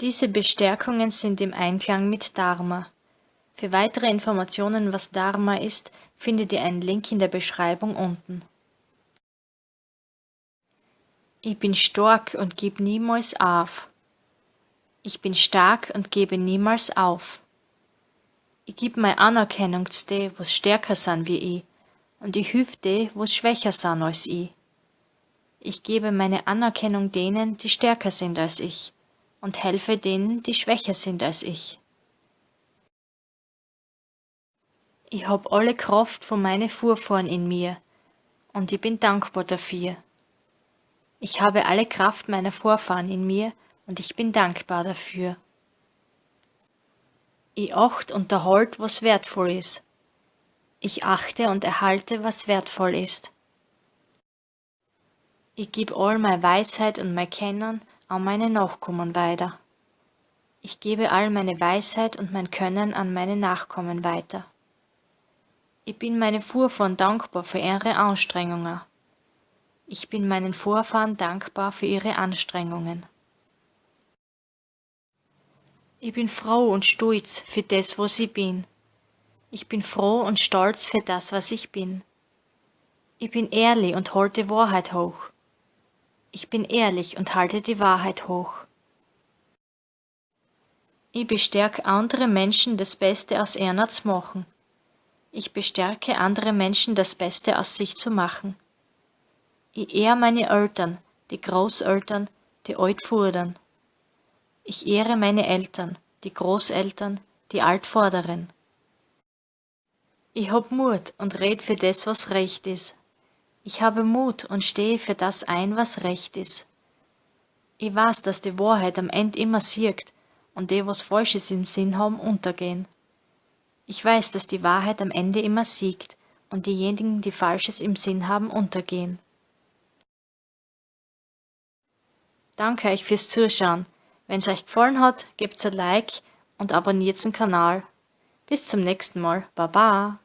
Diese Bestärkungen sind im Einklang mit Dharma. Für weitere Informationen, was Dharma ist, findet ihr einen Link in der Beschreibung unten. Ich bin stark und gib niemals auf. Ich bin stark und gebe niemals auf. Ich gib meine Anerkennung zu denen, was stärker sind wie ich, und ich hilf denen, was schwächer sind als ich. Ich gebe meine Anerkennung denen, die stärker sind als ich, und helfe denen, die schwächer sind als ich. Ich hab alle Kraft von meinen Vorfahren in mir, und ich bin dankbar dafür. Ich habe alle Kraft meiner Vorfahren in mir, und ich bin dankbar dafür. Ich achte und erhalte, was wertvoll ist. Ich achte und erhalte, was wertvoll ist. Ich gebe all meine Weisheit und mein Kennen an meine Nachkommen weiter. Ich gebe all meine Weisheit und mein Können an meine Nachkommen weiter. Ich bin meinen Vorfahren dankbar für ihre Anstrengungen. Ich bin meinen Vorfahren dankbar für ihre Anstrengungen. Ich bin froh und stolz für das, was ich bin. Ich bin froh und stolz für das, was ich bin. Ich bin ehrlich und halte die Wahrheit hoch. Ich bin ehrlich und halte die Wahrheit hoch. Ich bestärke andere Menschen, das Beste aus ihnen zu machen. Ich bestärke andere Menschen, das Beste aus sich zu machen. Ich ehre meine Eltern, die Großeltern, die Altvordern. Ich ehre meine Eltern, die Großeltern, die Altvorderen. Ich hab Mut und red für das, was recht ist. Ich habe Mut und stehe für das ein, was recht ist. Ich weiß, dass die Wahrheit am Ende immer siegt und die, was Falsches im Sinn haben, untergehen. Ich weiß, dass die Wahrheit am Ende immer siegt und diejenigen, die Falsches im Sinn haben, untergehen. Danke euch fürs Zuschauen. Wenn es euch gefallen hat, gebt ein Like und abonniert den Kanal. Bis zum nächsten Mal. Baba!